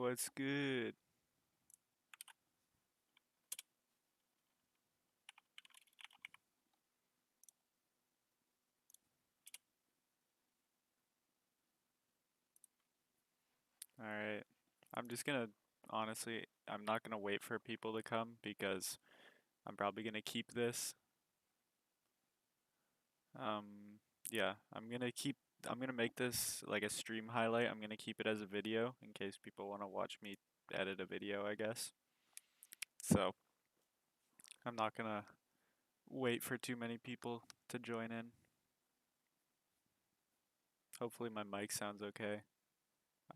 What's good? Alright. I'm just gonna, honestly, I'm not gonna wait for people to come because I'm probably gonna keep this. Yeah, I'm gonna make this like a stream highlight. I'm gonna keep it as a video in case people want to watch me edit a video, I guess. So, I'm not gonna wait for too many people to join in. Hopefully my mic sounds okay.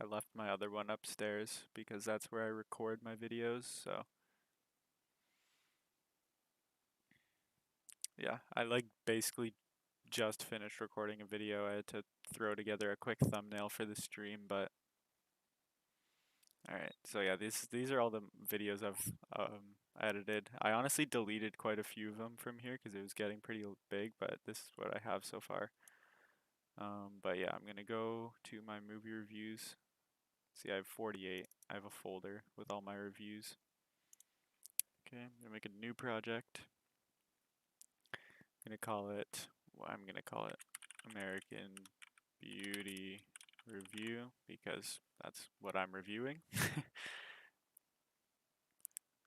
I left my other one upstairs because that's where I record my videos, so yeah, I like basically just finished recording a video. I had to throw together a quick thumbnail for the stream, but alright. So yeah, these are all the videos I've edited. I honestly deleted quite a few of them from here because it was getting pretty big, but this is what I have so far. But yeah, I'm gonna go to my movie reviews. See, I have 48. I have a folder with all my reviews. Okay, I'm gonna make a new project. I'm gonna call it American Beauty Review because that's what I'm reviewing.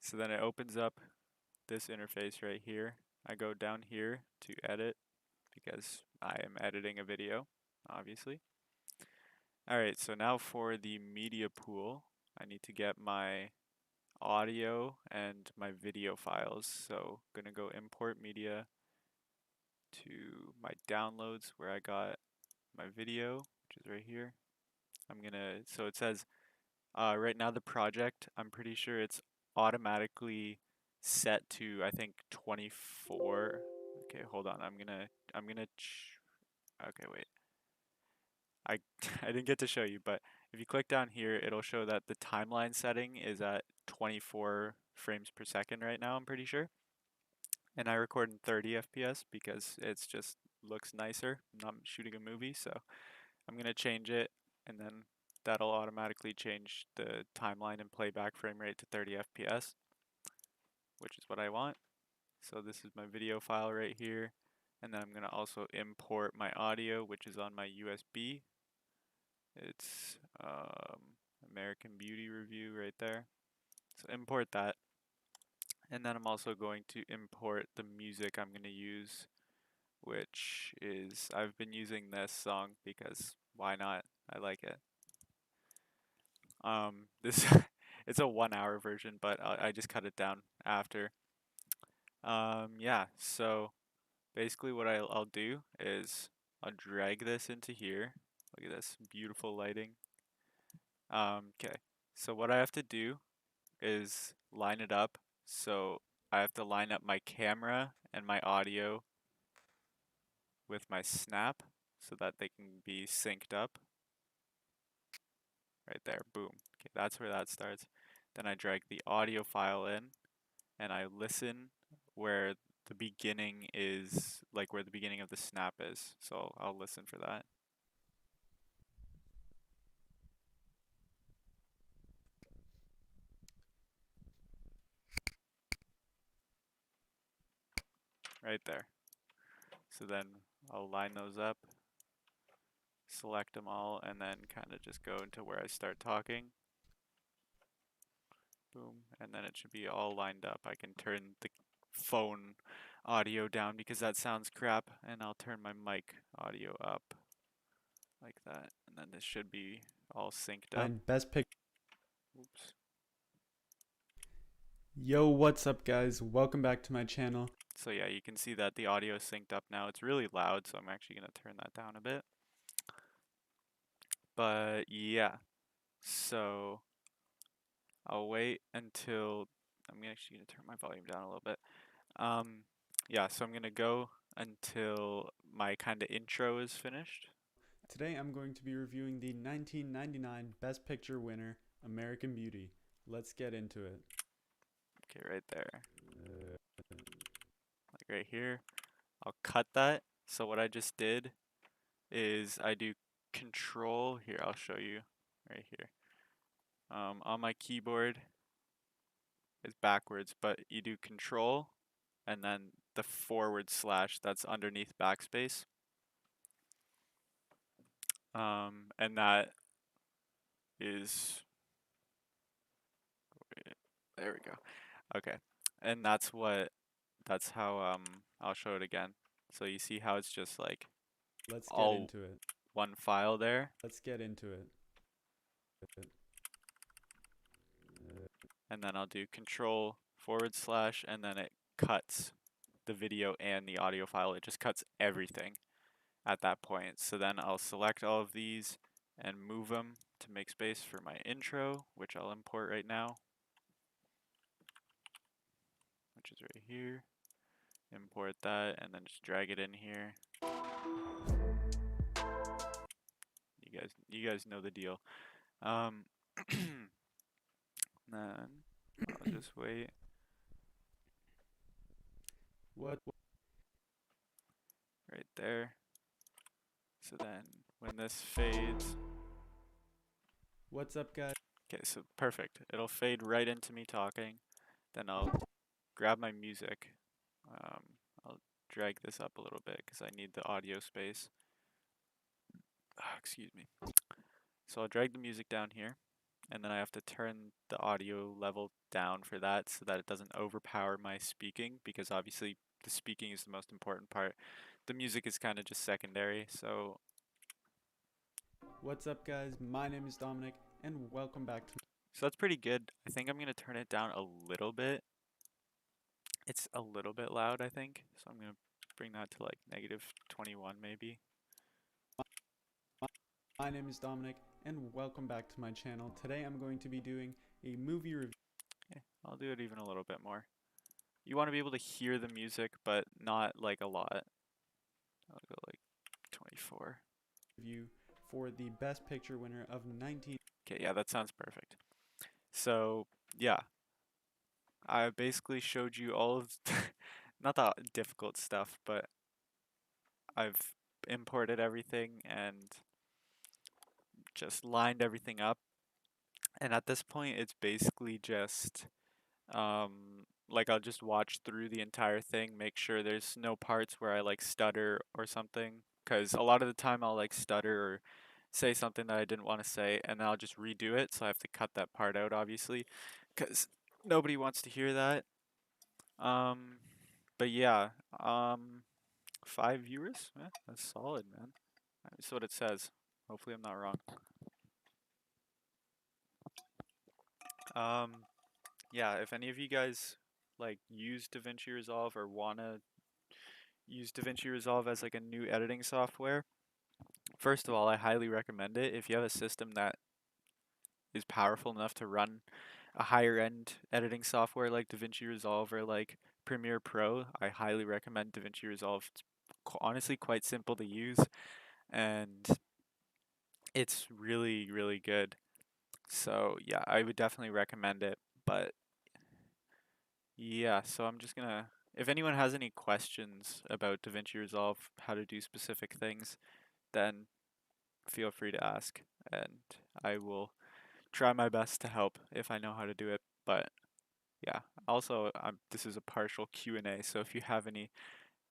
So then it opens up this interface right here. I go down here to edit because I am editing a video, obviously. Alright, so now for the media pool, I need to get my audio and my video files. So I'm gonna go import media to my downloads where I got my video, which is right here. So it says right now the project, I'm pretty sure it's automatically set to, I think, 24. Okay, hold on. Okay, wait. I I didn't get to show you, but if you click down here, it'll show that the timeline setting is at 24 frames per second right now, I'm pretty sure. And I record in 30 FPS because it's just looks nicer. I'm not shooting a movie, so I'm gonna change it, and then that'll automatically change the timeline and playback frame rate to 30 FPS, which is what I want. So this is my video file right here, and then I'm gonna also import my audio, which is on my USB. It's American Beauty Review right there. So import that, and then I'm also going to import the music I'm gonna use, which is I've been using this song because why not? I like it. This it's a 1 hour version, but I just cut it down after. Yeah. So basically, what I'll do is I'll drag this into here. Look at this beautiful lighting. Okay. So what I have to do is line it up. So I have to line up my camera and my audio with my snap so that they can be synced up. Right there, boom. Okay, that's where that starts. Then I drag the audio file in and I listen where the beginning is, like where the beginning of the snap is. So I'll listen for that. Right there. So then I'll line those up, select them all, and then kind of just go into where I start talking. Boom. And then it should be all lined up. I can turn the phone audio down because that sounds crap, and I'll turn my mic audio up like that. And then this should be all synced up. Best pick. Oops. Yo, what's up, guys? Welcome back to my channel. So yeah, you can see that the audio is synced up now. It's really loud, so I'm actually going to turn that down a bit. But yeah, so I'll wait until I'm actually going to turn my volume down a little bit. Yeah, so I'm going to go until my kind of intro is finished. Today I'm going to be reviewing the 1999 Best Picture winner, American Beauty. Let's get into it. Okay, right there. Like right here. I'll cut that. So what I just did is I do control, here I'll show you right here. On my keyboard is backwards, but you do control and then the forward slash that's underneath backspace. And that is, there we go. Okay. And that's how, I'll show it again. So you see how it's just like Let's get all into it. one file there, Let's get into it. and then I'll do control forward slash, and then it cuts the video and the audio file. It just cuts everything at that point. So then I'll select all of these and move them to make space for my intro, which I'll import right now, which is right here. Import that and then just drag it in here. You guys know the deal. Um, then I'll just wait What right there. So then when this fades, What's up, guys? okay, so perfect. It'll fade right into me talking. Then I'll grab my music. Um, I'll drag this up a little bit because I need the audio space. Excuse me. So I'll drag the music down here, and then I have to turn the audio level down for that so that it doesn't overpower my speaking, because obviously the speaking is the most important part. The music is kind of just secondary. What's up, guys? My name is Dominic, and welcome back to. So that's pretty good. I think I'm gonna turn it down a little bit. It's a little bit loud, I think. So I'm gonna bring that to like -21 maybe. My name is Dominic, and welcome back to my channel. Today I'm going to be doing a movie Okay, I'll do it even a little bit more. You want to be able to hear the music, but not like a lot. I'll go like 24. review for the Best Picture winner of 19. Okay, yeah, that sounds perfect. So, yeah, I basically showed you all of, not the difficult stuff, but I've imported everything and just lined everything up. And at this point, it's basically just, like I'll just watch through the entire thing, make sure there's no parts where I like stutter or something. Because a lot of the time I'll like stutter or say something that I didn't want to say, and then I'll just redo it. So I have to cut that part out, obviously, because nobody wants to hear that. Um, but yeah, 5 viewers? Yeah, that's solid, man. That's what it says. Hopefully I'm not wrong. Um, yeah, if any of you guys like use DaVinci Resolve or wanna use DaVinci Resolve as like a new editing software, first of all, I highly recommend it. If you have a system that is powerful enough to run a higher end editing software like DaVinci Resolve or like Premiere Pro, I highly recommend DaVinci Resolve. It's honestly quite simple to use, and it's really, really good. So yeah, I would definitely recommend it. But yeah, so I'm just gonna, if anyone has any questions about DaVinci Resolve, how to do specific things, then feel free to ask, and I will try my best to help if I know how to do it. But yeah, also, this is a partial Q&A, so if you have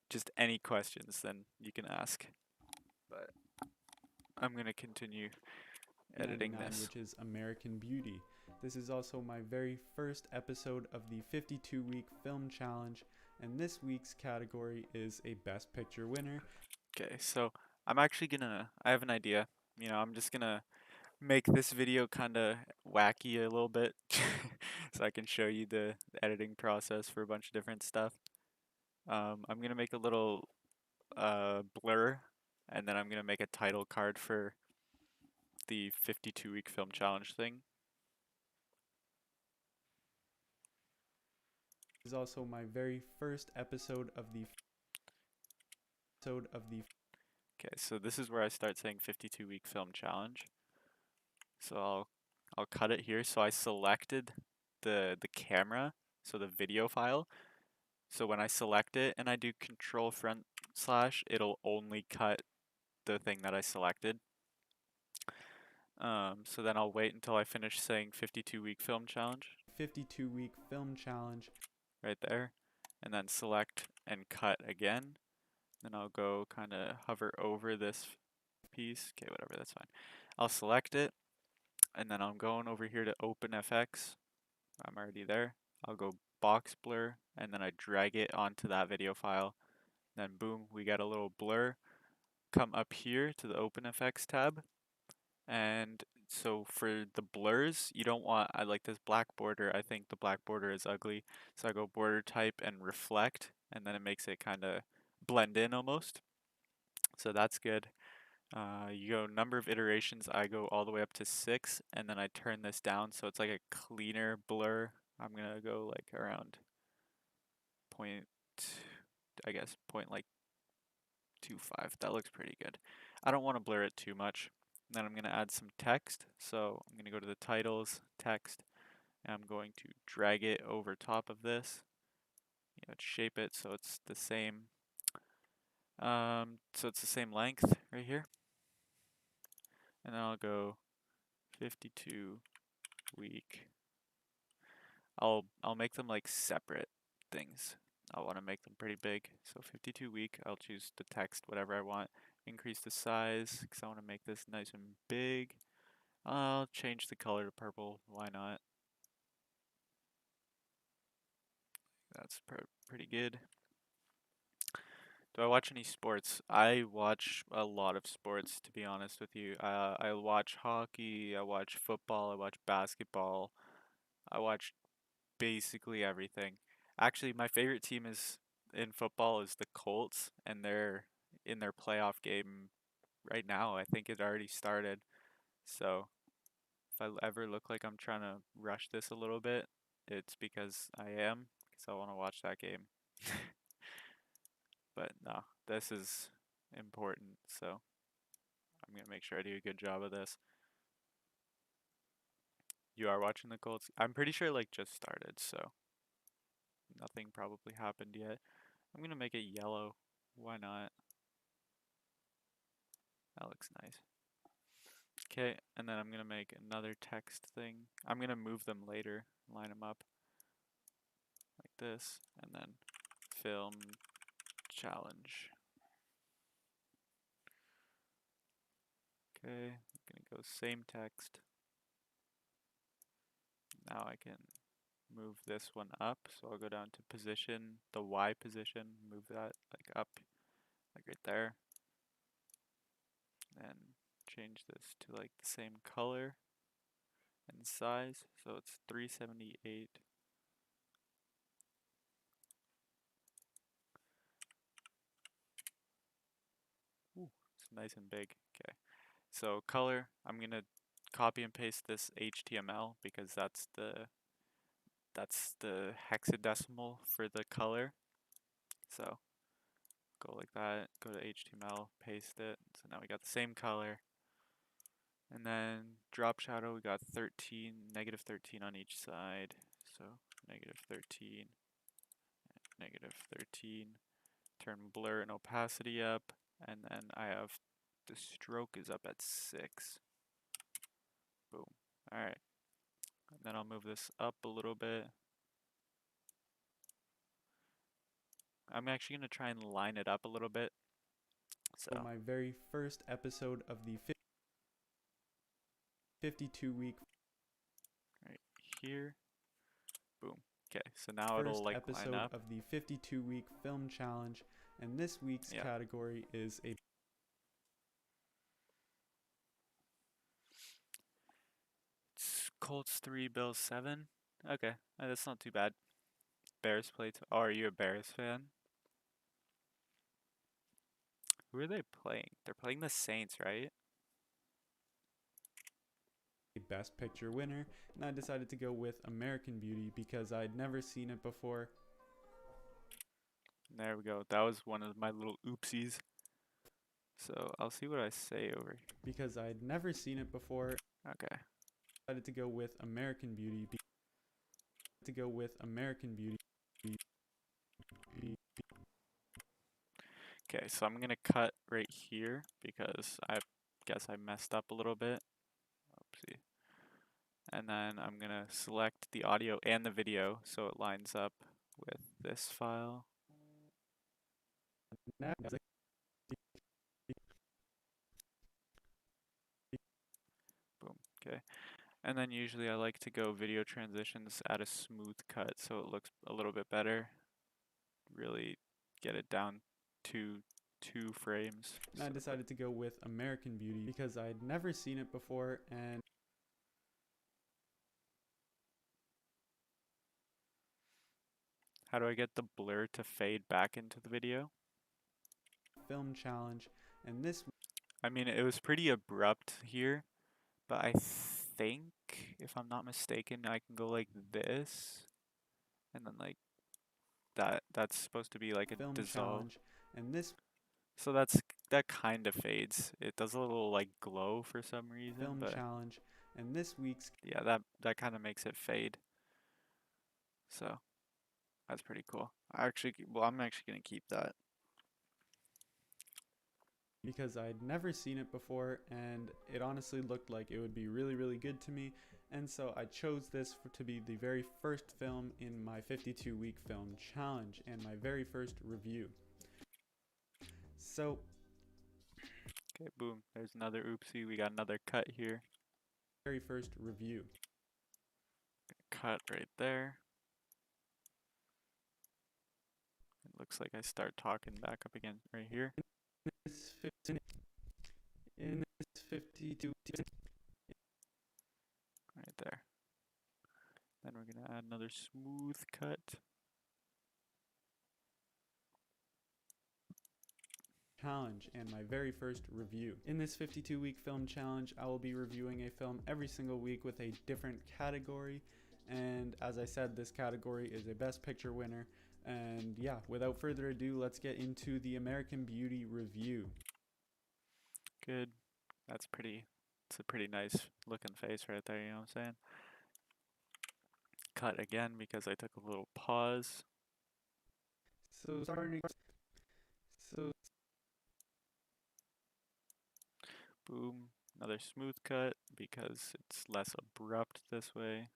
just any questions, then you can ask. But I'm gonna continue editing 99, this. which is American Beauty. This is also my very first episode of the 52-week film challenge, and this week's category is a Best Picture winner. Okay, so I have an idea. I'm just gonna make this video kind of wacky a little bit so I can show you the editing process for a bunch of different stuff. I'm gonna make a little blur, and then I'm gonna make a title card for the 52-week film challenge thing. This is also my very first episode of the Okay, so this is where I start saying 52-week film challenge. So I'll cut it here. So I selected the camera, so the video file. So when I select it and I do control front slash, it'll only cut the thing that I selected. So then I'll wait until I finish saying 52-week film challenge 52-week film challenge. right there, and then select and cut again. Then I'll go kind of hover over this piece. Okay, whatever, that's fine. I'll select it, and then I'm going over here to open FX. I'm already there. I'll go box blur, and then I drag it onto that video file. Then boom, we get a little blur. Come up here to the open FX tab, and so for the blurs, you don't want, I like this black border. I think the black border is ugly. So I go border type and reflect, and then it makes it kind of blend in almost. So that's good. You go number of iterations, I go all the way up to 6, and then I turn this down so it's like a cleaner blur. I'm gonna go like around point, I guess, point like 2.5. That looks pretty good. I don't want to blur it too much. Then I'm going to add some text. So I'm going to go to the titles, text, and I'm going to drag it over top of this. Shape it so it's the same. So it's the same length right here. And then I'll go 52 week. I'll make them like separate things. I want to make them pretty big. So 52 week, I'll choose the text, whatever I want. Increase the size because I want to make this nice and big. I'll change the color to purple. Why not? That's pretty good. Do I watch any sports? I watch a lot of sports, to be honest with you. I watch hockey, I watch football, I watch basketball, I watch basically everything. Actually, my favorite team is in football is the Colts, and they're in their playoff game right now. I think it already started. So if I ever look like I'm trying to rush this a little bit, it's because I am, because I want to watch that game. But no, this is important, so I'm gonna make sure I do a good job of this. You are watching the Colts? I'm pretty sure it like just started, so nothing probably happened yet. I'm gonna make it yellow. Why not? That looks nice. Okay, and then I'm gonna make another text thing. I'm gonna move them later, line them up like this, and then film challenge. Okay, I'm gonna go same text. Now I can move this one up, so I'll go down to position, the Y position, move that like up, like right there, and change this to like the same color and size, so it's 378. Ooh, it's nice and big. Okay, so color, I'm gonna copy and paste this HTML because that's the hexadecimal for the color. So go like that, go to HTML, paste it. So now we got the same color. And then drop shadow, we got 13, negative 13 on each side. So negative 13, negative 13. Turn blur and opacity up. And then I have the stroke is up at 6. Boom. Alright. And then I'll move this up a little bit. I'm actually going to try and line it up a little bit. So, My very first episode of the 52-week right here. Boom. Okay, so now it'll first like line episode up. of the 52-week film challenge, and this week's Yeah. category is a It's Colts 3, Bills 7. Okay, that's not too bad. Bears play. Oh, are you a Bears fan? Who are they playing? They're playing the Saints, right? Best Picture winner, and I decided to go with American Beauty because I'd never seen it before. There we go. That was one of my little oopsies. So I'll see what I say over here. Because I'd never seen it before, Okay. I decided to go with American Beauty. Okay, so I'm gonna cut right here because I guess I messed up a little bit. Oopsie. And then I'm gonna select the audio and the video so it lines up with this file. Boom. Okay. And then usually I like to go video transitions at a smooth cut so it looks a little bit better. Really get it down to 2 frames. And I decided to go with American Beauty because I'd never seen it before, and How do I get the blur to fade back into the video? film challenge. And this I mean, it was pretty abrupt here, but I think, if I'm not mistaken, I can go like this, and then like that. That's supposed to be like a film dissolve. challenge, and this So that kind of fades. It does a little like glow for some reason, film but challenge, and this week's yeah, that kind of makes it fade. So that's pretty cool. I'm actually gonna keep that. because I'd never seen it before, and it honestly looked like it would be really, really good to me. And so I chose this to be the very first film in my 52-week film challenge and my very first review. So, Okay, boom. There's another oopsie. We got another cut here. very first review. Cut right there. It looks like I start talking back up again right here. In this 52 Right there. Then we're gonna add another smooth cut. challenge and my very first review. In this 52-week film challenge, I will be reviewing a film every single week with a different category. And as I said, this category is a Best Picture winner. And yeah, without further ado, let's get into the American Beauty review. Good. It's a pretty nice looking face right there, you know what I'm saying? Cut again because I took a little pause. So starting so Boom. Another smooth cut because it's less abrupt this way.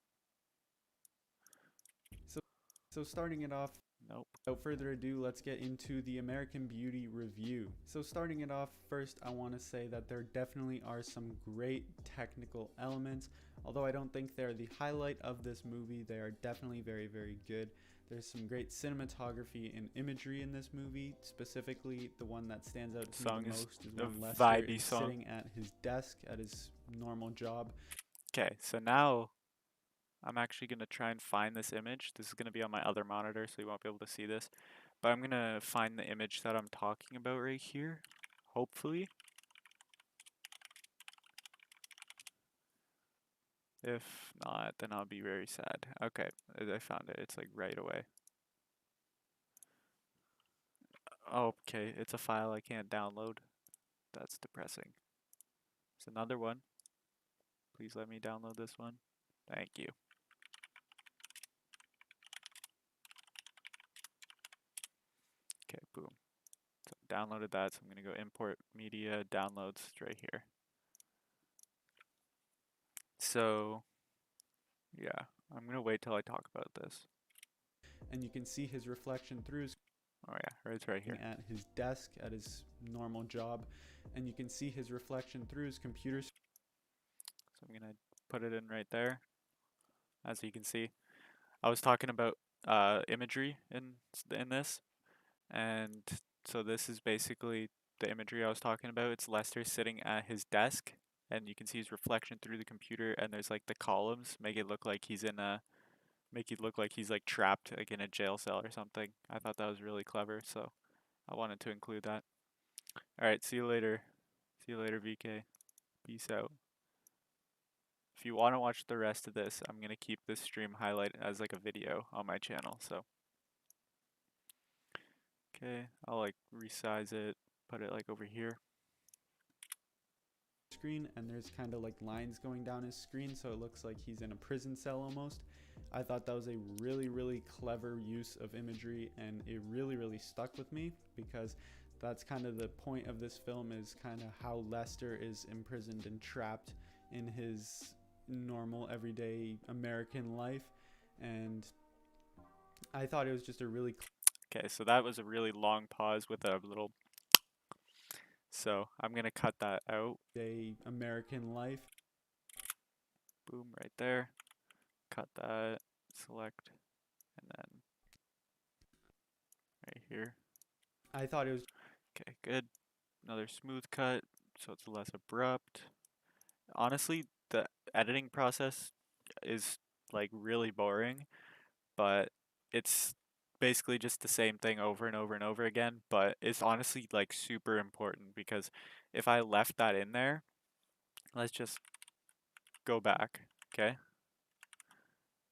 so starting it off, Nope. without further ado, let's get into the American Beauty review. So starting it off, first I want to say that there definitely are some great technical elements. Although I don't think they're the highlight of this movie, they are definitely very, very good. There's some great cinematography and imagery in this movie. Specifically, the one that stands out to me the most is a when Lester vibey is song. sitting at his desk at his normal job. Okay, so now I'm actually going to try and find this image. This is going to be on my other monitor, so you won't be able to see this. But I'm going to find the image that I'm talking about right here, hopefully. If not, then I'll be very sad. Okay, I found it. It's like right away. Okay, it's a file I can't download. That's depressing. It's another one. Please let me download this one. Thank you. Okay, boom. So I downloaded that, so I'm going to go import media, downloads right here. So, yeah, I'm going to wait till I talk about this. And you can see his reflection through his Oh yeah, it's right here. at his desk at his normal job, and you can see his reflection through his computer. So I'm going to put it in right there. As you can see, I was talking about imagery in this, and so this is basically the imagery I was talking about. It's Lester sitting at his desk, and you can see his reflection through the computer, and there's like the columns make it look like he's like trapped like in a jail cell or something. I thought that was really clever, so I wanted to include that. All right, see you later. See you later, VK. Peace out. If you want to watch the rest of this, I'm gonna keep this stream highlight as like a video on my channel. So, okay, I'll like resize it, put it like over here. Screen, and there's kind of like lines going down his screen, so it looks like he's in a prison cell almost. I thought that was a really, really clever use of imagery, and it really, really stuck with me because that's kind of the point of this film, is kind of how Lester is imprisoned and trapped in his normal everyday American life, and I thought it was just a really Okay, so that was a really long pause with a little. So I'm gonna cut that out. day American life. Boom, right there. Cut that. Select, and then right here. I thought it was Okay, good. Another smooth cut, so it's less abrupt. Honestly, the editing process is like really boring, but it's basically just the same thing over and over and over again, but it's honestly like super important because if I left that in there, let's just go back, okay?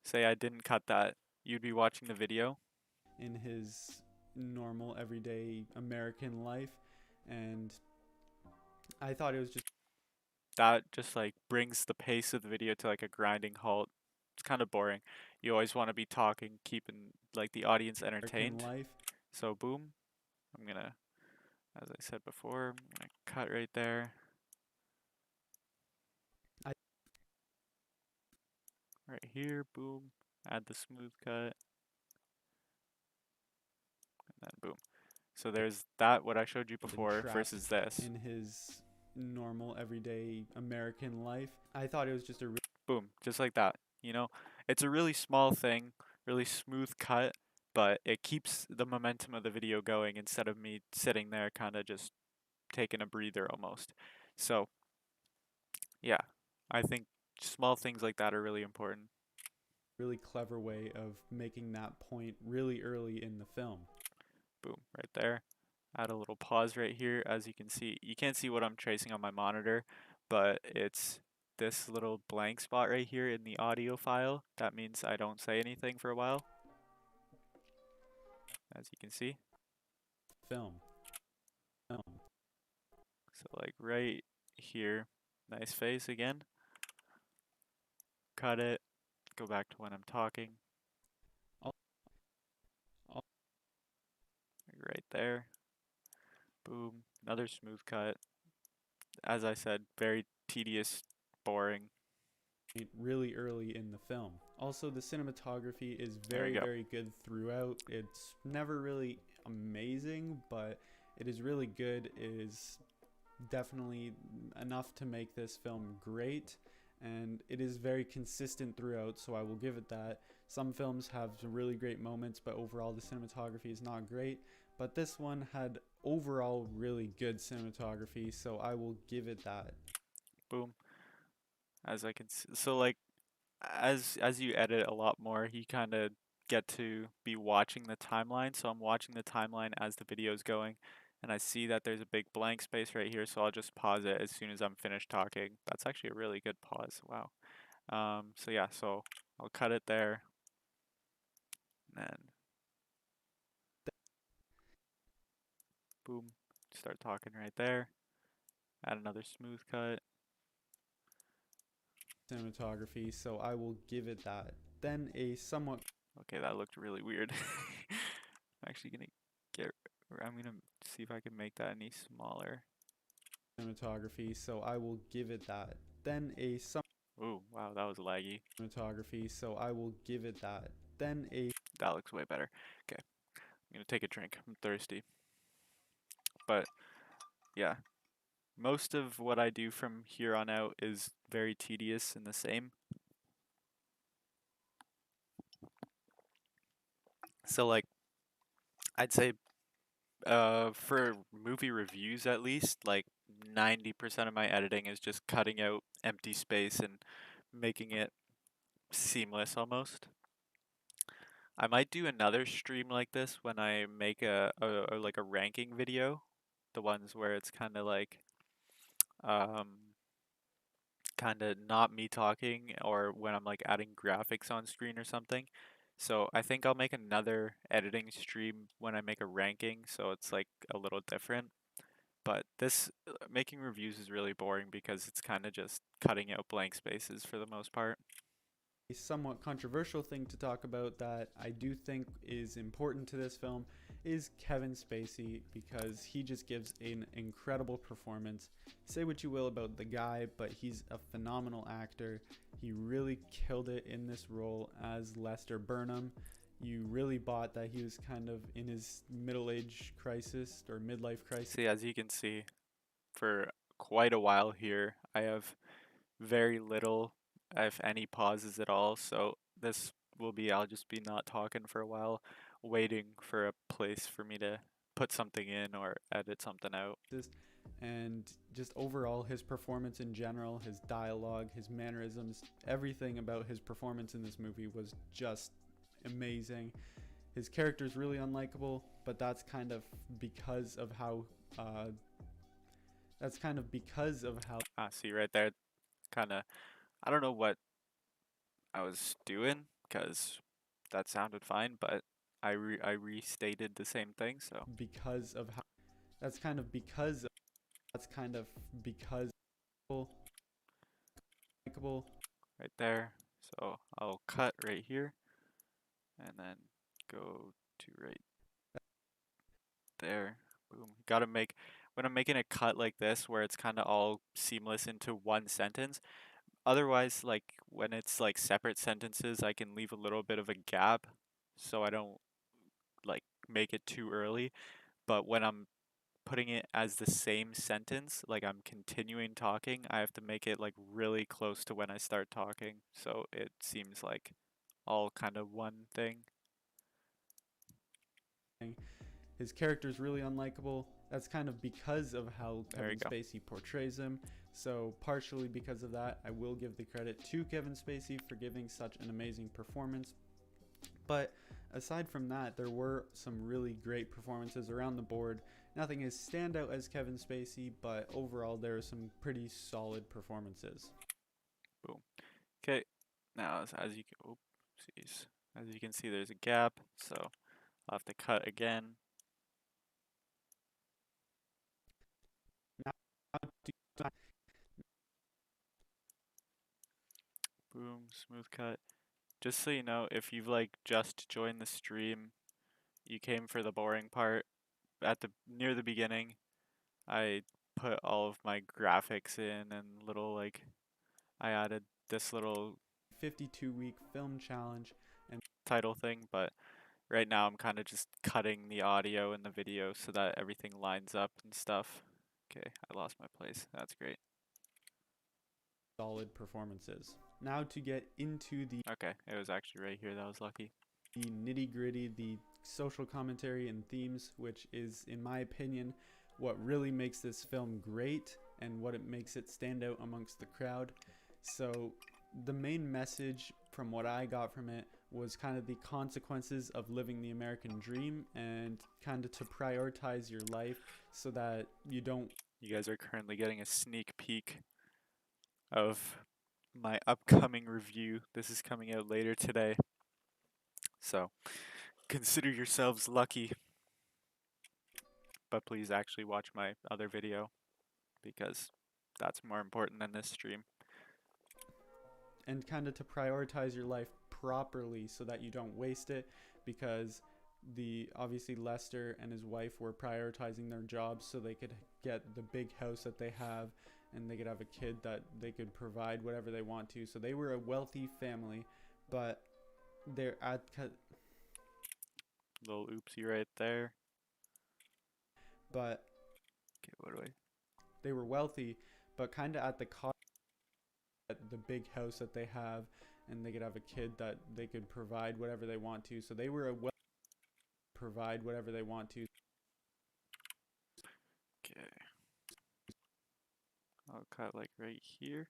Say I didn't cut that, you'd be watching the video. in his normal everyday American life, and I thought it was just That just like brings the pace of the video to like a grinding halt. It's kind of boring. You always want to be talking, keeping like the audience American entertained. life. So boom, I'm gonna, as I said before, I'm gonna cut right there, I right here, boom, add the smooth cut, and then boom. So there's that, what I showed you been before trapped versus this. in his normal everyday American life. I thought it was just a Boom, just like that. You know, it's a really small thing, really smooth cut, but it keeps the momentum of the video going instead of me sitting there kind of just taking a breather almost. So, yeah, I think small things like that are really important. really clever way of making that point really early in the film. Boom, right there. Add a little pause right here. As you can see, you can't see what I'm tracing on my monitor, but it's this little blank spot right here in the audio file. That means I don't say anything for a while, as you can see. Film. So like right here, nice face again. Cut it, go back to when I'm talking, right there. Boom, another smooth cut. As I said, very tedious, boring. Really early in the film. Also, the cinematography is There we very, go. very good throughout. It's never really amazing, but it is really good. It is definitely enough to make this film great, and it is very consistent throughout, so I will give it that. Some films have some really great moments, but overall the cinematography is not great, but this one had overall really good cinematography, so I will give it that. Boom. As I can see, so like as you edit a lot more, you kind of get to be watching the timeline. So I'm watching the timeline as the video is going, and I see that there's a big blank space right here. So I'll just pause it as soon as I'm finished talking. That's actually a really good pause. Wow. So yeah, so I'll cut it there, and then boom, start talking right there. Add another smooth cut. Cinematography, so I will give it that. Then a somewhat Okay, that looked really weird. I'm actually gonna get. I'm gonna see if I can make that any smaller. cinematography, so I will give it that. Then a some Ooh, wow, that was laggy. cinematography, so I will give it that. Then a That looks way better. Okay, I'm gonna take a drink. I'm thirsty. But yeah, most of what I do from here on out is very tedious and the same. So like, I'd say for movie reviews at least, like 90% of my editing is just cutting out empty space and making it seamless almost. I might do another stream like this when I make like a ranking video, the ones where it's um kind of not me talking or when I'm like adding graphics on screen or something. So I think I'll make another editing stream when I make a ranking, so it's like a little different. But this making reviews is really boring because it's kind of just cutting out blank spaces for the most part. somewhat controversial thing to talk about that I do think is important to this film is Kevin Spacey because he just gives an incredible performance. Say what you will about the guy, but he's a phenomenal actor. He really killed it in this role as Lester Burnham. You really bought that he was kind of in his middle age crisis or midlife crisis. See, as you can see, for quite a while here, I have very little, if any, pauses at all. So this will be, I'll just be not talking for a while, waiting for a place for me to put something in or edit something out. And just overall, his performance in general, his dialogue, his mannerisms, everything about his performance in this movie was just amazing. His character is really unlikable, but that's kind of because of how See right there, kind of, I don't know what I was doing because that sounded fine, but I restated the same thing, so because of how that's kind of because that's kind of because likable. right there. So I'll cut right here and then go to right there. Boom. Gotta make, when I'm making a cut like this where it's kind of all seamless into one sentence. Otherwise, like when it's like separate sentences, I can leave a little bit of a gap so I don't like make it too early. But when I'm putting it as the same sentence, like I'm continuing talking, I have to make it like really close to when I start talking. So it seems like all kind of one thing. His character is really unlikable. That's kind of because of how There we Kevin go. Spacey portrays him. So, partially because of that, I will give the credit to Kevin Spacey for giving such an amazing performance. But aside from that, there were some really great performances around the board. Nothing as standout as Kevin Spacey, but overall, there are some pretty solid performances. Boom. Okay. Now, as you can, oopsies. As you can see, there's a gap, so I'll have to cut again. Now, Boom, smooth cut. Just so you know, if you've like just joined the stream, you came for the boring part. At the near the beginning, I put all of my graphics in and little like I added this little 52-week film challenge, and title thing, but right now I'm kind of just cutting the audio and the video so that everything lines up and stuff. Okay, I lost my place. That's great. solid performances. Now to get into the Okay, it was actually right here. That was lucky. nitty gritty, the social commentary and themes, which is, in my opinion, what really makes this film great and what it makes it stand out amongst the crowd. So, the main message from what I got from it was kind of the consequences of living the American dream and kind of to prioritize your life so that you don't. You guys are currently getting a sneak peek of my upcoming review. This is coming out later today. So consider yourselves lucky, but please actually watch my other video because that's more important than this stream. And kind of to prioritize your life properly so that you don't waste it, because the obviously Lester and his wife were prioritizing their jobs so they could get the big house that they have and they could have a kid that they could provide whatever they want to. So they were a wealthy family, but they're at Little oopsie right there. but Okay, what do I? they were wealthy, but kind of at the cost of the big house that they have, and they could have a kid that they could provide whatever they want to. So they were a provide whatever they want to. Okay. I'll cut like right here.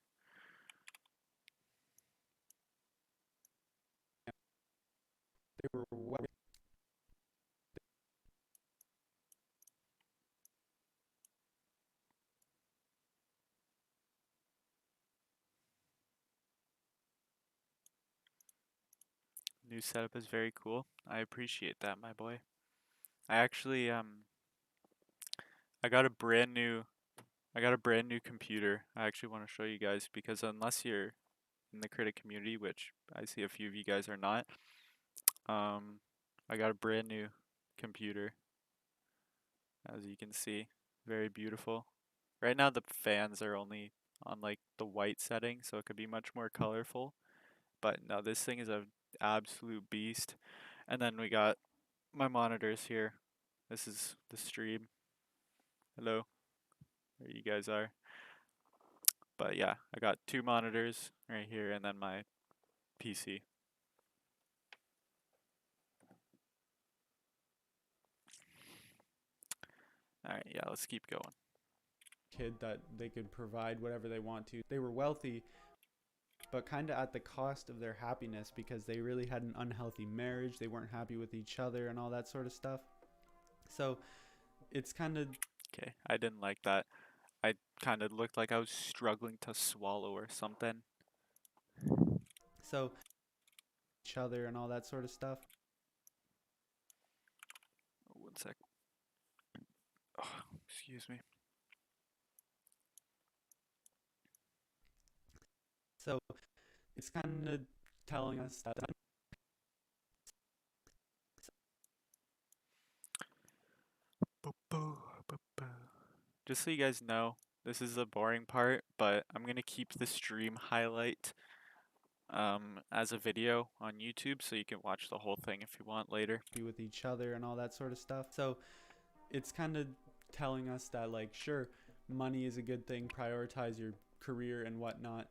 They were wealthy. New setup is very cool. I appreciate that, my boy. I actually I got a brand new computer. I actually want to show you guys because unless you're in the critic community, which I see a few of you guys are not, I got a brand new computer. as you can see. Very beautiful. Right now the fans are only on like the white setting, so it could be much more colorful. But no, this thing is a absolute beast. And then we got my monitors here. This is the stream. Hello, there you guys are. But yeah, I got two monitors right here and then my PC. All right, yeah, let's keep going. Kid that they could provide whatever they want to. They were wealthy, but kind of at the cost of their happiness because they really had an unhealthy marriage. They weren't happy with each other and all that sort of stuff. So it's kind of Okay, I didn't like that. I kind of looked like I was struggling to swallow or something. so each other and all that sort of stuff. One sec. Oh, excuse me. So it's kind of telling us that Just so you guys know, this is the boring part, but I'm gonna keep the stream highlight as a video on YouTube so you can watch the whole thing if you want later. with each other and all that sort of stuff. So it's kind of telling us that, like, sure, money is a good thing, prioritize your career and whatnot,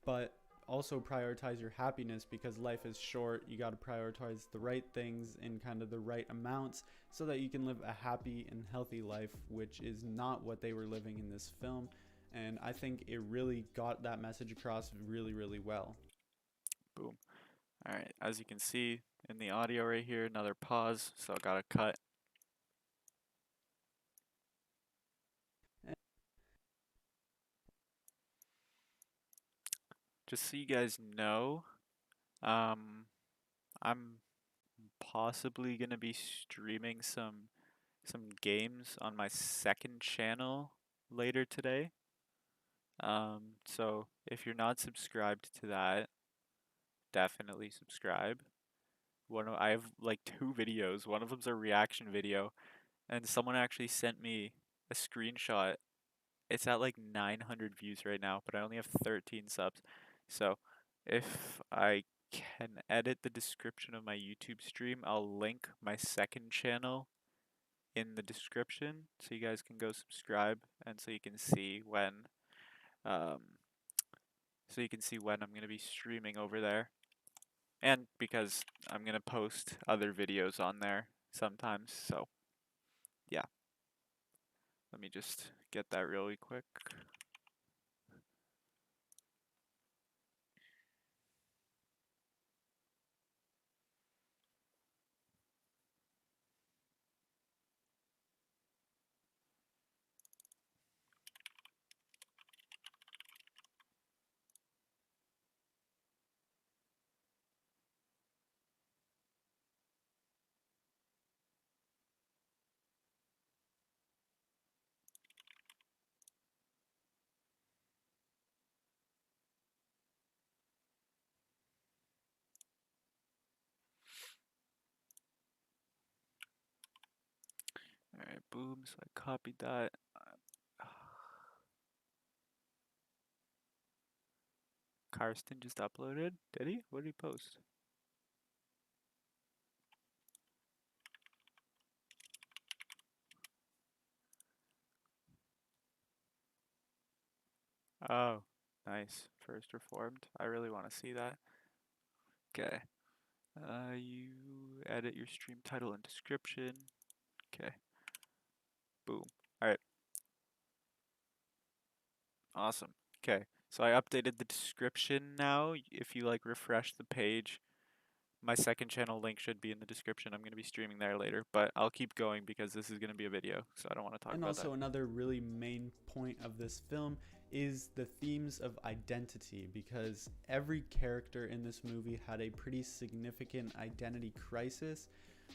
but also prioritize your happiness because life is short. You got to prioritize the right things in kind of the right amounts so that you can live a happy and healthy life, which is not what they were living in this film. And I think it really got that message across really, really well. Boom. Alright, as you can see in the audio right here, another pause, so I gotta cut. Just so you guys know, um, I'm possibly gonna be streaming some games on my second channel later today. So if you're not subscribed to that, definitely subscribe. I have like two videos. One of them's a reaction video, and someone actually sent me a screenshot. It's at like 900 views right now, but I only have 13 subs. So if I can edit the description of my YouTube stream, I'll link my second channel in the description so you guys can go subscribe and um so you can see when I'm going to be streaming over there. And because I'm going to post other videos on there sometimes. So, yeah. Let me just get that really quick. Alright, boom. So I copied that. Karsten just uploaded. Did he? What did he post? Oh, nice. First Reformed. I really want to see that. Okay. You edit your stream title and description. Okay. Boom. Alright. Awesome. Okay. So I updated the description now. If you like refresh the page, my second channel link should be in the description. I'm going to be streaming there later, but I'll keep going because this is going to be a video, so I don't want to talk And about that. also, another really main point of this film is the themes of identity, because every character in this movie had a pretty significant identity crisis,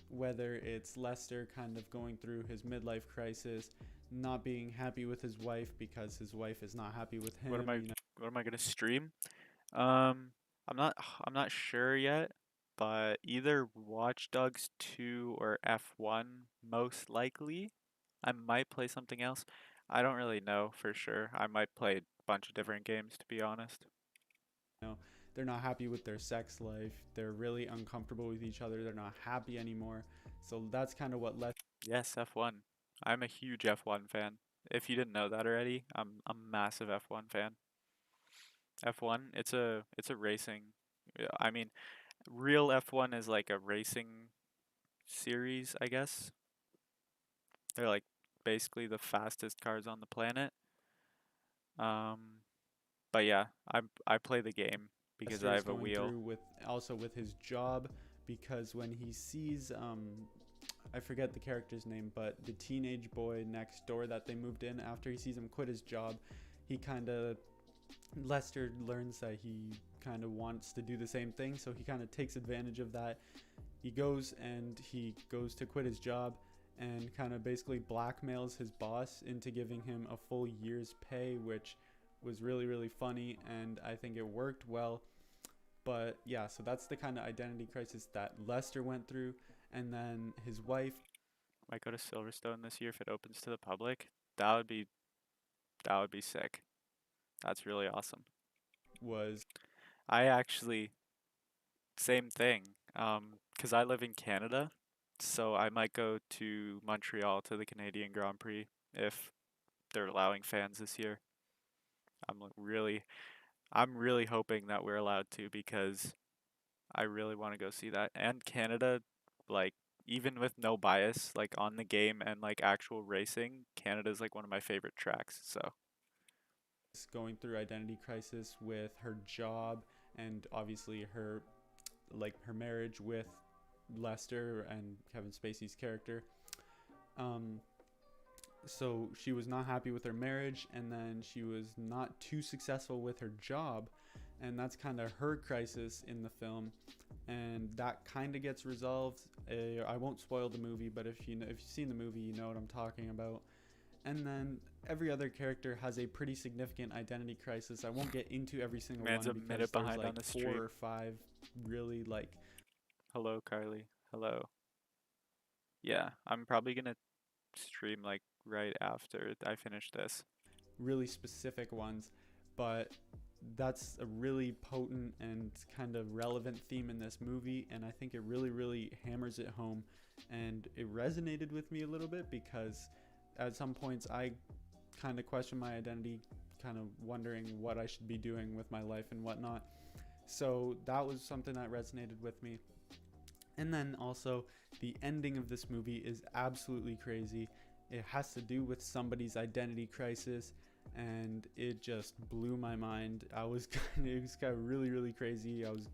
whether it's Lester kind of going through his midlife crisis, not being happy with his wife because his wife is not happy with What am him, I you know. what am I going to stream? Um I'm not sure yet, but either Watch Dogs 2 or F1 most likely. I might play something else. I don't really know for sure. I might play a bunch of different games to be honest. know, they're not happy with their sex life. They're really uncomfortable with each other. They're not happy anymore. So that's kind of what led Yes, F1. I'm a huge F1 fan. If you didn't know that already, I'm a massive F1 fan. F1, it's a racing. Yeah, I mean, real F1 is like a racing series, I guess. They're like basically the fastest cars on the planet. Um, but yeah, I play the game because I Lester's have a going wheel. through with also with his job because when he sees I forget the character's name, but the teenage boy next door that they moved in after he sees him quit his job, he kind of Lester learns that he kind of wants to do the same thing, so he kind of takes advantage of that. He goes to quit his job and kind of basically blackmails his boss into giving him a full year's pay, which was really really funny, and I think it worked well. But yeah, so that's the kind of identity crisis that Lester went through, and then his wife Might go to Silverstone this year if it opens to the public. That would be that would be sick. That's really awesome. was I actually same thing. 'Cause I live in Canada, so I might go to Montreal to the Canadian Grand Prix if they're allowing fans this year. I'm like I'm really hoping that we're allowed to because I really want to go see that. And Canada, like even with no bias, like on the game and like actual racing, Canada's like one of my favorite tracks. So going through identity crisis with her job and obviously her marriage with Lester and Kevin Spacey's character. Um, so she was not happy with her marriage, and then she was not too successful with her job, and that's kind of her crisis in the film, and that kind of gets resolved. I won't spoil the movie, but if you've seen the movie, you know what I'm talking about. And then every other character has a pretty significant identity crisis. I won't get into every single man's one a because minute there's behind on like the four stream. or five really like Hello, Carly. Hello. Yeah, I'm probably gonna stream like right after I finish this. really specific ones, but that's a really potent and kind of relevant theme in this movie, and I think it really, really hammers it home. And it resonated with me a little bit because at some points I kind of questioned my identity, kind of wondering what I should be doing with my life and whatnot. So that was something that resonated with me. And then also, the ending of this movie is absolutely crazy. It has to do with somebody's identity crisis, and it just blew my mind. It was kind of really, really crazy. I was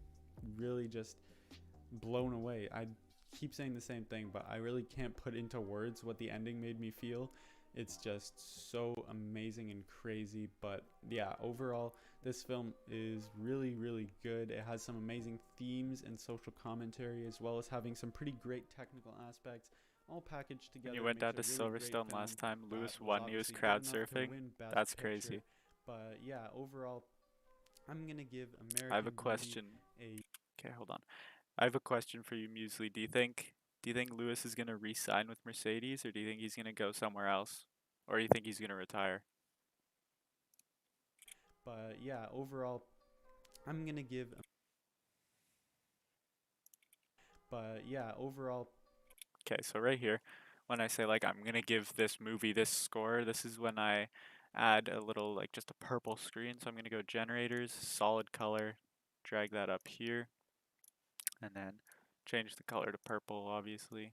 really just blown away. I keep saying the same thing, but I really can't put into words what the ending made me feel. It's just so amazing and crazy. But yeah, overall, this film is really, really good. It has some amazing themes and social commentary, as well as having some pretty great technical aspects, all packaged When you together. It went makes down a to really great Silverstone film last time, that Lewis was won. He was obviously good crowd enough to surfing. win Best That's Picture. crazy. But yeah, overall, I'm gonna give I have a American Beauty question. a Okay, hold on. I have a question for you, Muesli. Do you think Lewis is gonna re-sign with Mercedes, or do you think he's gonna go somewhere else, or do you think he's gonna retire? but yeah, overall, I'm gonna give. But yeah, overall, Okay, so right here, when I say like I'm gonna give this movie this score, this is when I add a little like just a purple screen. So I'm gonna go generators, solid color, drag that up here, and then change the color to purple, obviously,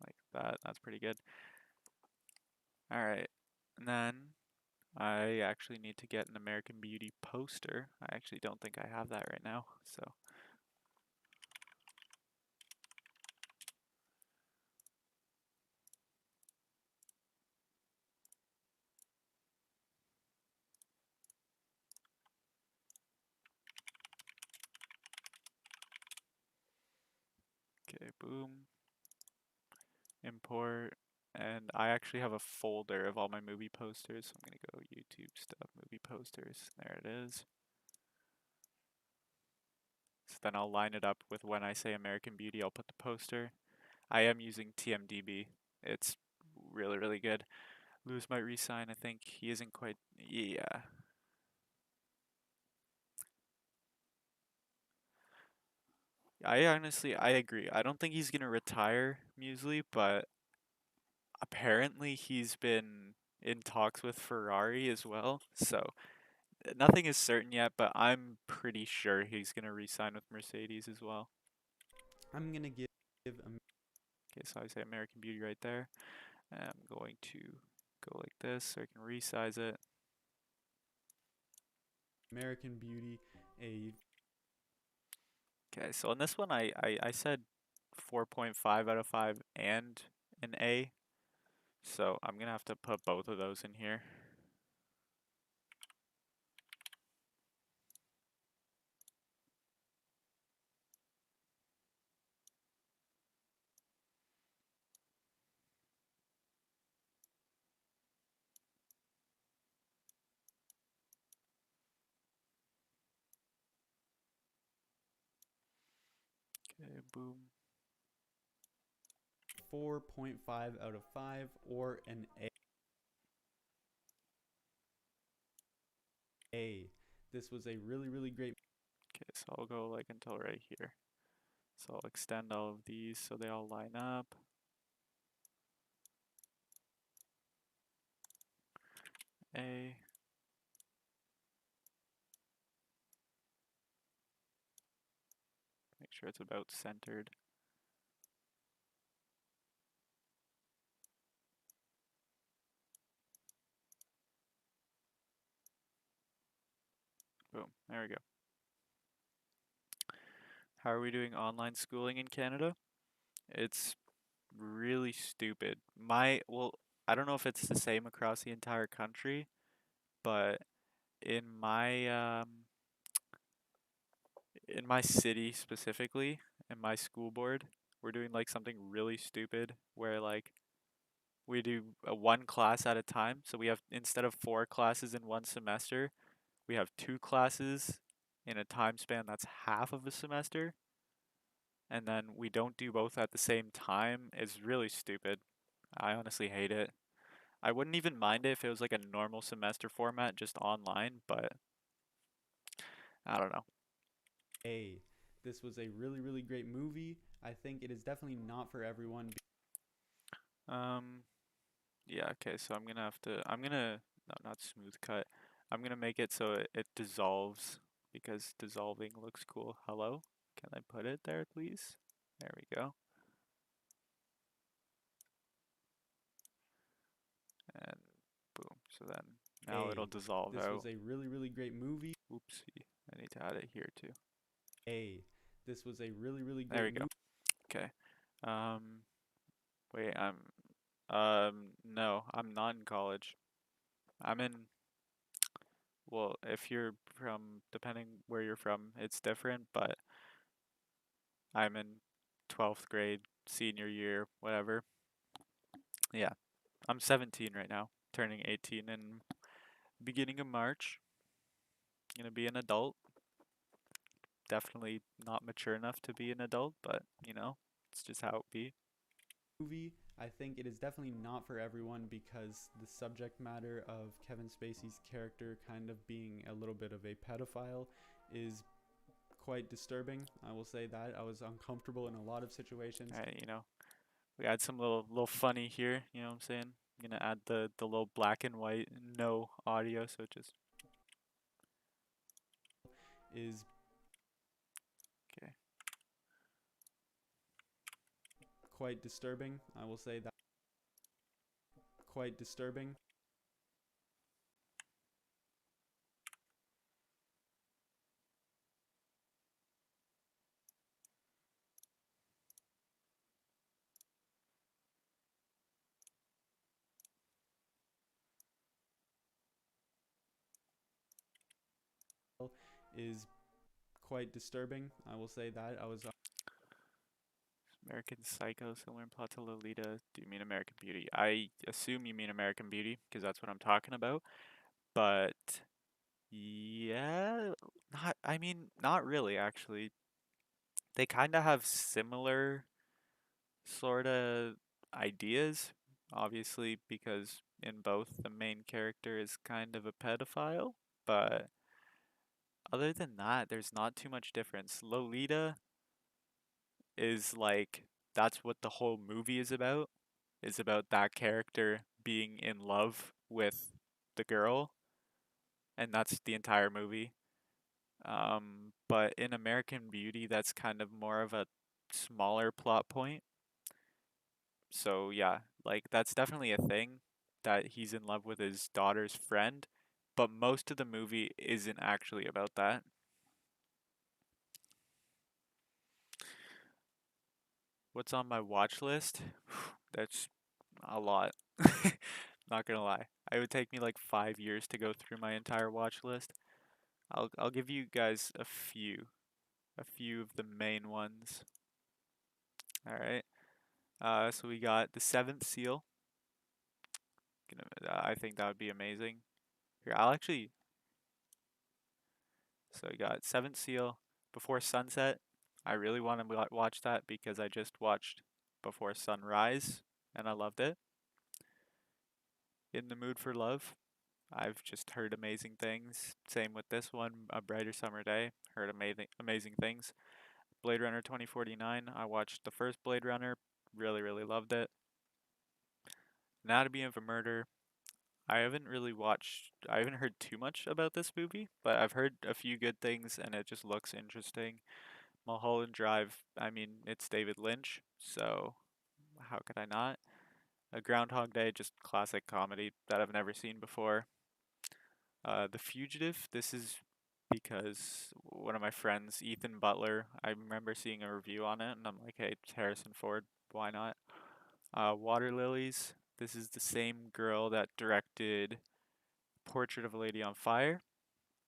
like that. That's pretty good. All right, and then I actually need to get an American Beauty poster. I actually don't think I have that right now. So, okay, boom, import. And I actually have a folder of all my movie posters. So I'm gonna go YouTube stuff, movie posters. There it is. So then I'll line it up with when I say American Beauty, I'll put the poster. I am using TMDB. It's really, really good. Lewis might resign. I think he isn't quite. Yeah. I agree. I don't think he's gonna retire Muesli, but apparently he's been in talks with Ferrari as well. So nothing is certain yet, but I'm pretty sure he's gonna re-sign with Mercedes as well. I'm gonna give Okay, so I say American Beauty right there. I'm going to go like this so I can resize it. American Beauty a Okay, so on this one I said 4.5 out of 5 and an A. So I'm gonna have to put both of those in here. Okay, boom. 4.5 out of 5 or an A. This was a really great Okay, so I'll go like until right here. So I'll extend all of these so they all line up. A. Make sure it's about centered. Boom. There we go. How are we doing online schooling in Canada? It's really stupid. I don't know if it's the same across the entire country, but in my city specifically, in my school board, we're doing like something really stupid where like we do a one class at a time. So we have instead of four classes in one semester, we have two classes in a time span that's half of a semester, and then we don't do both at the same time. It's really stupid. I honestly hate it. I wouldn't even mind it if it was like a normal semester format just online, but I don't know. A. This was a really great movie. I think it is definitely not for everyone. Um, yeah, okay, so I'm gonna, no, not smooth cut. I'm gonna make it so it dissolves because dissolving looks cool. Hello? Can I put it there, please? There we go. And boom. So then now it'll A. dissolve This out. was a really great movie. Oopsie. I need to add it here too. A. This was a really There great we go. movie. Okay. Um, wait, no, I'm not in college. I'm in, well, if you're from, depending where you're from, it's different, but I'm in 12th grade, senior year, whatever. Yeah, I'm 17 right now, turning 18 in beginning of March. Gonna be an adult. Definitely not mature enough to be an adult, but it's just how it be. I think it is definitely not for everyone because the subject matter of Kevin Spacey's character kind of being a little bit of a pedophile is quite disturbing. I will say that. I was uncomfortable in a lot of situations. Alright, we add some little funny here, you know what I'm saying? I'm gonna add the little black and white no audio, so it just Is okay. quite disturbing. I will say that. Quite disturbing. Is quite disturbing. I will say that. I was American Psycho, similar in plot to Lolita. Do you mean American Beauty? I assume you mean American Beauty because that's what I'm talking about. But yeah, not really actually. They kind of have similar sort of ideas, obviously, because in both the main character is kind of a pedophile, but other than that, there's not too much difference. Lolita is like that's what the whole movie is about that character being in love with the girl, and that's the entire movie. But in American Beauty, that's kind of more of a smaller plot point. So yeah, like that's definitely a thing that he's in love with his daughter's friend, but most of the movie isn't actually about that. What's on my watch list? That's a lot. Not gonna lie. It would take me like 5 years to go through my entire watch list. I'll give you guys a few of the main ones. All right. So we got The Seventh Seal. I think that would be amazing. Here, I'll actually. So we got Seventh Seal, Before Sunset. I really want to watch that because I just watched Before Sunrise and I loved it. In the Mood for Love. I've just heard amazing things. Same with this one, A Brighter Summer Day. Heard amazing things. Blade Runner 2049. I watched the first Blade Runner. Really loved it. Anatomy of a Murder. I haven't heard too much about this movie, but I've heard a few good things and it just looks interesting. Mulholland Drive, I mean, it's David Lynch, so how could I not? A Groundhog Day, just classic comedy that I've never seen before. The Fugitive, this is because one of my friends, Ethan Butler, I remember seeing a review on it and I'm like, hey, it's Harrison Ford, why not? Water Lilies, this is the same girl that directed Portrait of a Lady on Fire.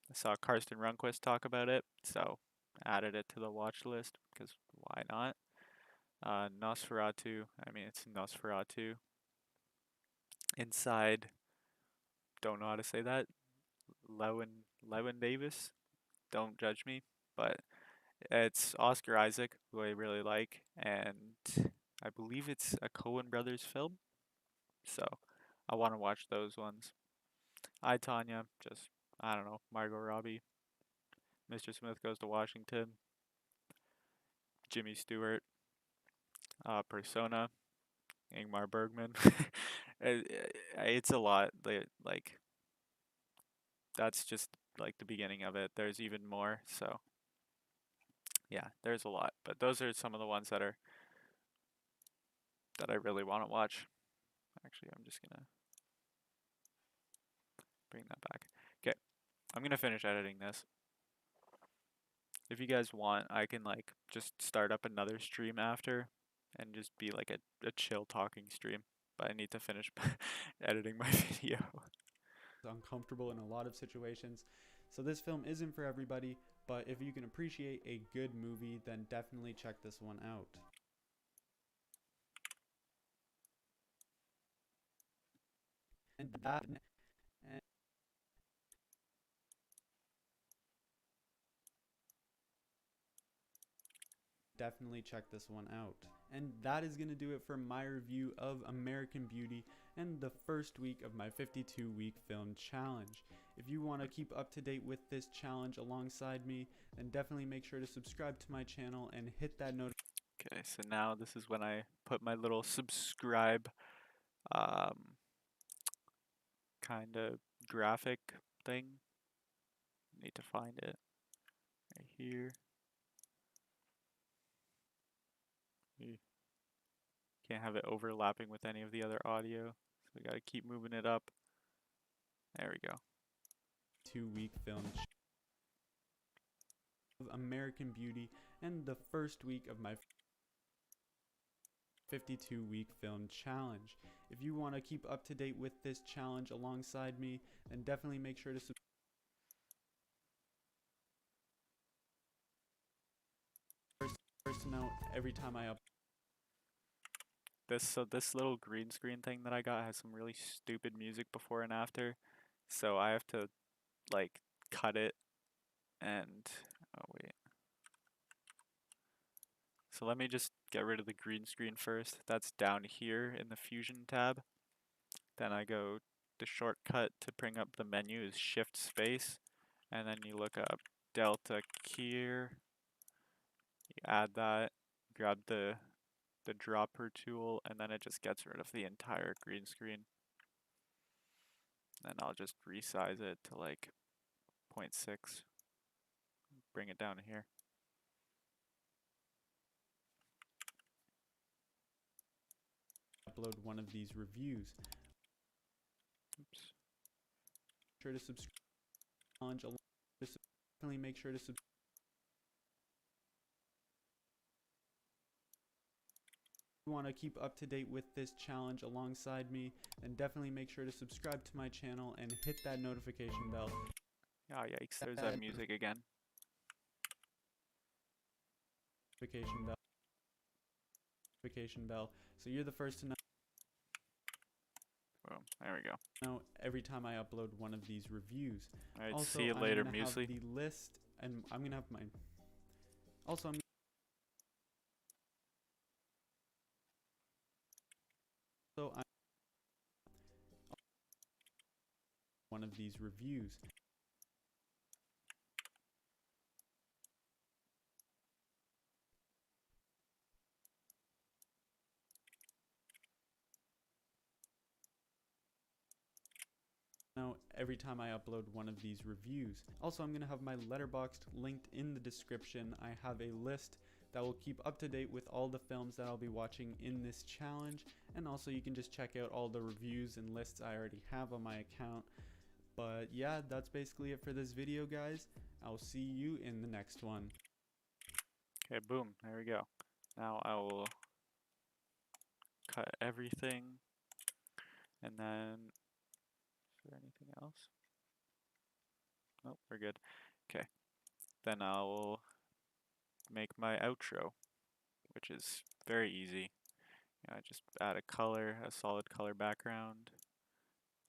I saw Karsten Runquist talk about it, so added it to the watch list because why not? Nosferatu, I mean, it's Nosferatu. Inside, don't know how to say that. Lewin Davis, don't judge me, but it's Oscar Isaac, who I really like, and I believe it's a Coen Brothers film, so I want to watch those ones. I, Tanya, just, I don't know, Margot Robbie, Mr. Smith Goes to Washington, Jimmy Stewart, Persona, Ingmar Bergman. It's a lot. Like, that's just like the beginning of it. There's even more, so yeah, there's a lot. But those are some of the ones that I really want to watch. Actually, I'm just gonna bring that back. Okay, I'm gonna finish editing this. If you guys want, I can like just start up another stream after and just be like a chill talking stream. But I need to finish editing my video. Uncomfortable in a lot of situations. So this film isn't for everybody, but if you can appreciate a good movie, then definitely check this one out. And that and definitely check this one out. And that is going to do it for my review of American Beauty and the first week of my 52-week film challenge. If you want to keep up to date with this challenge alongside me, then definitely make sure to subscribe to my channel and hit that notification. Okay, so now this is when I put my little subscribe um, kind of graphic thing. Need to find it right here. You can't have it overlapping with any of the other audio, so we gotta keep moving it up. There we go. 2-week film of American Beauty and the first week of my 52-week film challenge. If you want to keep up to date with this challenge alongside me, then definitely make sure to first note every time I upload. This little green screen thing that I got has some really stupid music before and after, so I have to like cut it and oh wait. So let me just get rid of the green screen first. That's down here in the Fusion tab. Then I go, the shortcut to bring up the menu is Shift Space, and then you look up Delta Keyer, you add that, grab the dropper tool, and then it just gets rid of the entire green screen. Then I'll just resize it to like 0.6, bring it down here. Upload one of these reviews. Oops. Sure to subscribe. Definitely make sure to subscribe. If you want to keep up to date with this challenge alongside me, then definitely make sure to subscribe to my channel and hit that notification bell. Oh yikes, there's that music again. Notification bell. So you're the first to know. Boom, there we go. Every time I upload one of these reviews. Alright, Also, see you later, I'm gonna have Muesli. the list, and I'm gonna have my. Also, I'm. So I'm one of these reviews. Every time I upload one of these reviews. Also, I'm going to have my Letterboxd linked in the description. I have a list that will keep up to date with all the films that I'll be watching in this challenge, and also you can just check out all the reviews and lists I already have on my account. But yeah, that's basically it for this video, guys. I'll see you in the next one. Okay, boom, there we go. Now I will cut everything, and then is there anything else? Nope, we're good. Okay, then I will make my outro, which is very easy. I just add a color, a solid color background.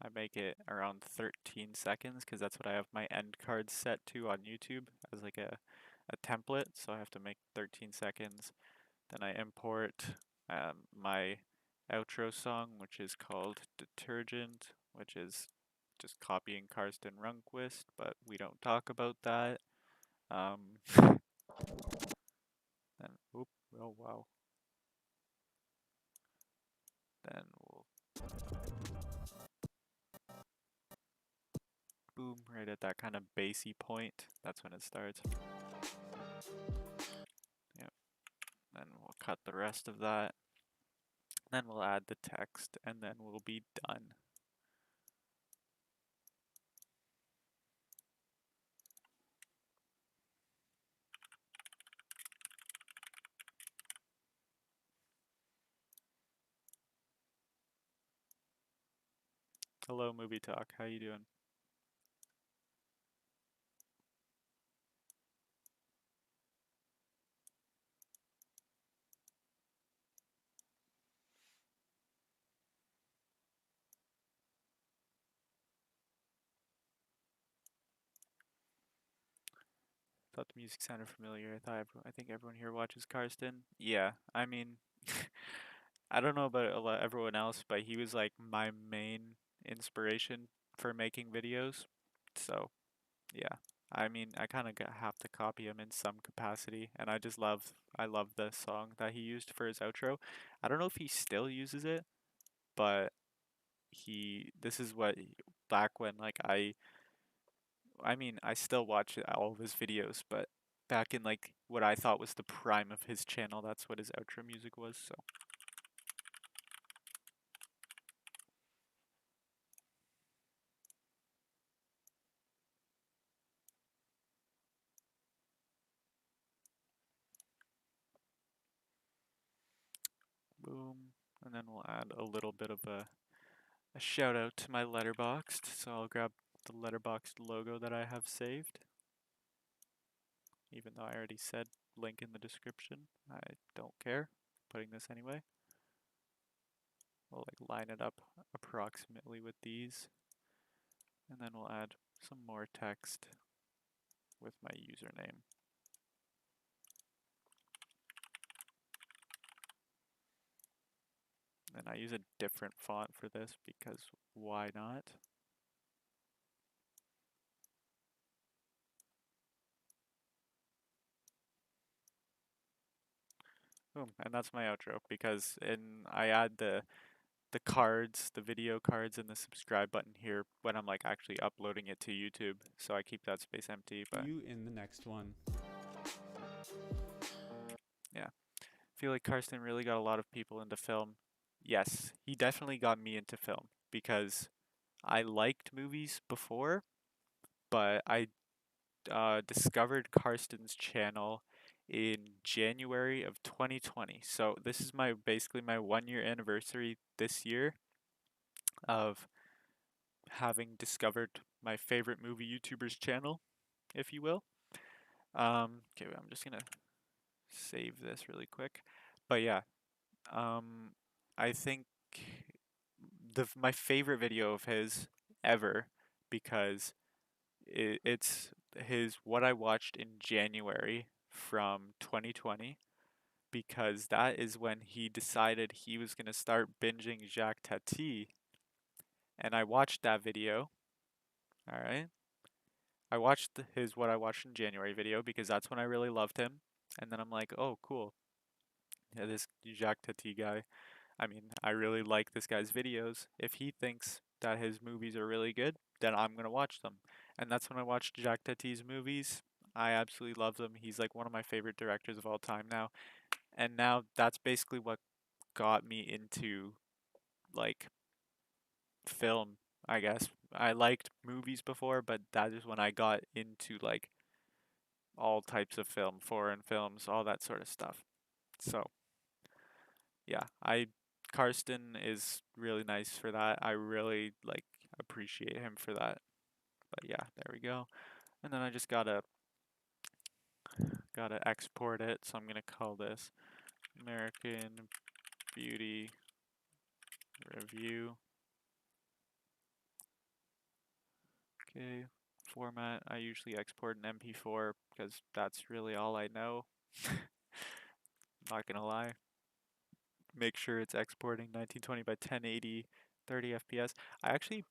I make it around 13 seconds because that's what I have my end cards set to on YouTube as like a template. So I have to make 13 seconds. Then I import my outro song, which is called Detergent, which is just copying Karsten Runquist, but we don't talk about that. Then, oop, oh wow. Then we'll boom right at that kind of bassy point. That's when it starts. Yep. Then we'll cut the rest of that. Then we'll add the text, and then we'll be done. Hello, Movie Talk. How you doing? Thought the music sounded familiar. I think everyone here watches Karsten. Yeah, I mean, I don't know about everyone else, but he was like my main inspiration for making videos. So, yeah. I mean, I kind of have to copy him in some capacity, and I love the song that he used for his outro. I don't know if he still uses it, but this is what, back when, like, I mean, I still watch all of his videos, but back in, like, what I thought was the prime of his channel, that's what his outro music was, so. Boom. And then we'll add a little bit of a shout out to my Letterboxd. So I'll grab the Letterboxd logo that I have saved. Even though I already said link in the description, I don't care. Putting this anyway. We'll like line it up approximately with these. And then we'll add some more text with my username. And I use a different font for this because why not? Boom, and that's my outro because I add the cards, the video cards, and the subscribe button here when I'm like actually uploading it to YouTube. So I keep that space empty. But You in the next one. yeah, I feel like Karsten really got a lot of people into film. Yes, he definitely got me into film because I liked movies before, but I discovered Karsten's channel in January of 2020. So this is my basically my 1 year anniversary this year of having discovered my favorite movie YouTuber's channel, if you will. Okay, I'm just gonna save this really quick. But yeah, um, I think the my favorite video of his ever because it's his what I watched in January from 2020 because that is when he decided he was gonna start binging Jacques Tati, and I watched that video. All right, I watched his what I watched in January video because that's when I really loved him, and then I'm like, oh cool, yeah, this Jacques Tati guy. I mean, I really like this guy's videos. If he thinks that his movies are really good, then I'm gonna watch them. And that's when I watched Jacques Tati's movies. I absolutely love them. He's like one of my favorite directors of all time now. And now that's basically what got me into like film, I guess. I liked movies before, but that is when I got into like all types of film, foreign films, all that sort of stuff. So, yeah, I Karsten is really nice for that. I really like appreciate him for that. But yeah, there we go. And then I just gotta export it. So I'm gonna call this American Beauty Review. Okay. Format, I usually export an MP4 because that's really all I know. Not gonna lie. Make sure it's exporting 1920 by 1080, 30 FPS. I actually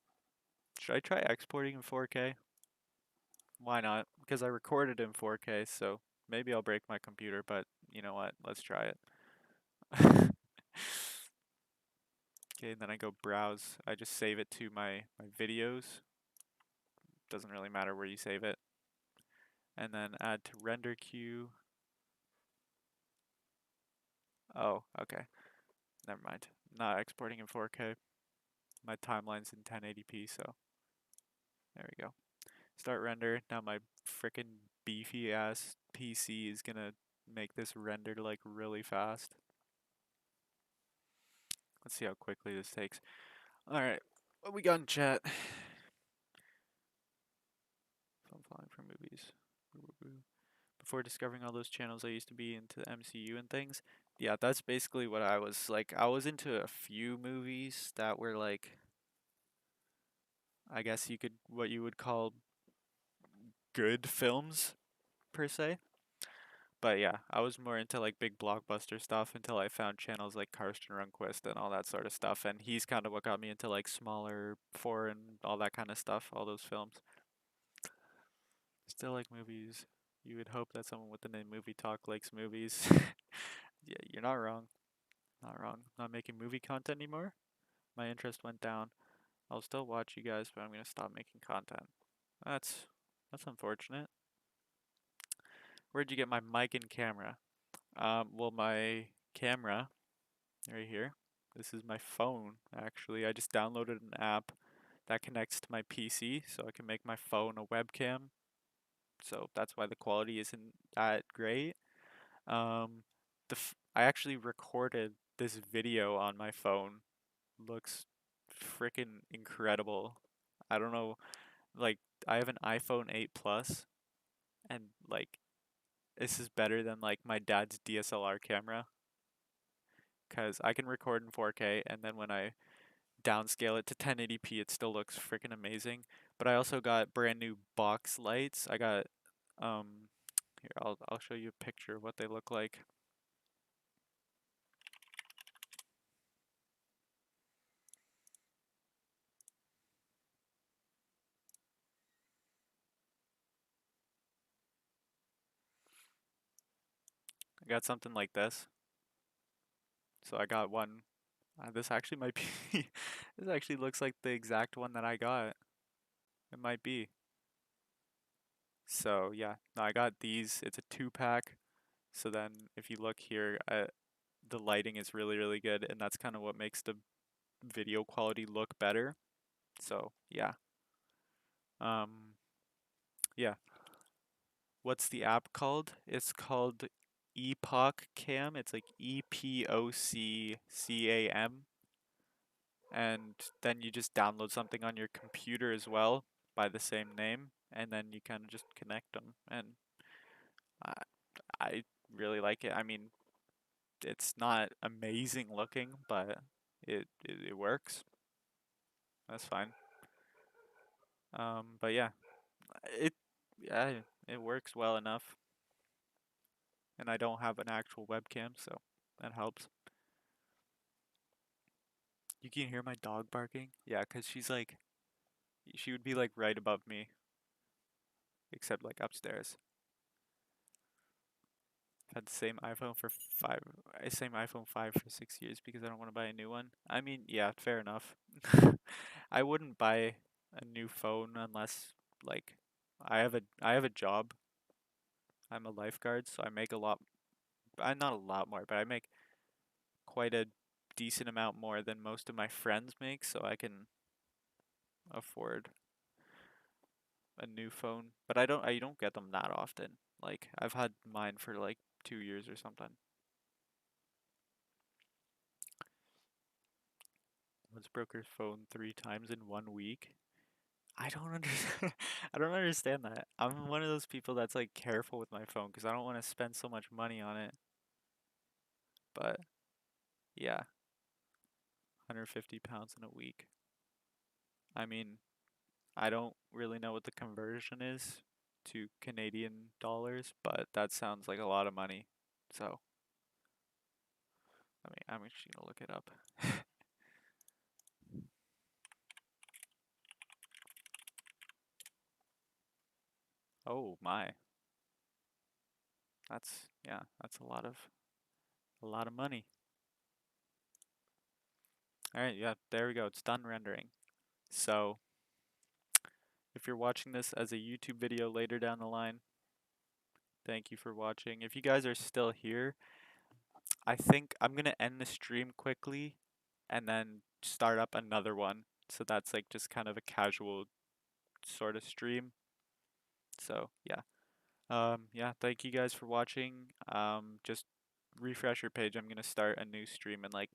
should I try exporting in 4K? Why not? Because I recorded in 4K, so maybe I'll break my computer, but you know what? Let's try it. Okay, and then I go browse. I just save it to my videos. Doesn't really matter where you save it. And then add to render queue. Oh, okay. Never mind. Not exporting in 4K. My timeline's in 1080p, so there we go. Start render. Now my frickin' beefy ass PC is gonna make this render like really fast. Let's see how quickly this takes. Alright, what we got in chat? Film flying for movies. Before discovering all those channels, I used to be into the MCU and things. Yeah, that's basically what I was like. I was into a few movies that were like, I guess you could, what you would call good films, per se. But yeah, I was more into like big blockbuster stuff until I found channels like Karsten Runquist and all that sort of stuff. And he's kind of what got me into like smaller, foreign, all that kind of stuff, all those films. Still like movies. You would hope that someone with the name Movie Talk likes movies. Yeah, you're not wrong. Not wrong. Not making movie content anymore. My interest went down. I'll still watch you guys, but I'm gonna stop making content. That's that's unfortunate. Where'd you get my mic and camera? Well, my camera right here. This is my phone, actually. I just downloaded an app that connects to my PC, so I can make my phone a webcam. So that's why the quality isn't that great. Um, I actually recorded this video on my phone. Looks freaking incredible. I don't know, like I have an iPhone 8 Plus, and like this is better than like my dad's DSLR camera because I can record in 4K, and then when I downscale it to 1080p, it still looks freaking amazing. But I also got brand new box lights. I got um here I'll show you a picture of what they look like. got something like this. So I got one. This actually might be. This actually looks like the exact one that I got. It might be. So yeah, no, I got these. It's a two pack. So then if you look here, the lighting is really, really good, and that's kind of what makes the video quality look better. So yeah. Um, yeah. What's the app called? It's called Epoch Cam. It's like EPOCCAM. And then you just download something on your computer as well by the same name, and then you kind of just connect them. And I, I really like it. I mean, it's not amazing looking, but it works. That's fine. But yeah, it yeah it works well enough, and I don't have an actual webcam, so that helps. You can hear my dog barking? Yeah, 'cause she would be like right above me, except like upstairs. I've had the same iPhone 5 for 6 years because I don't want to buy a new one. I mean, yeah, fair enough. I wouldn't buy a new phone unless like I have a job. I'm a lifeguard, so I make a lot. I not a lot more, but I make quite a decent amount more than most of my friends make, so I can afford a new phone. But I don't get them that often. Like I've had mine for like 2 years or something. Once broke her phone 3 times in 1 week. I don't understand. I don't understand that. I'm one of those people that's like careful with my phone because I don't want to spend so much money on it. But yeah, 150 pounds in a week. I mean, I don't really know what the conversion is to Canadian dollars, but that sounds like a lot of money. So, I mean, I'm actually gonna look it up. Oh my, that's a lot of money. All right, yeah, there we go. It's done rendering. So, if you're watching this as a YouTube video later down the line, thank you for watching. If you guys are still here, I think I'm gonna end the stream quickly and then start up another one. So that's like just kind of a casual sort of stream. So yeah. Yeah, thank you guys for watching. Just refresh your page. I'm gonna start a new stream in like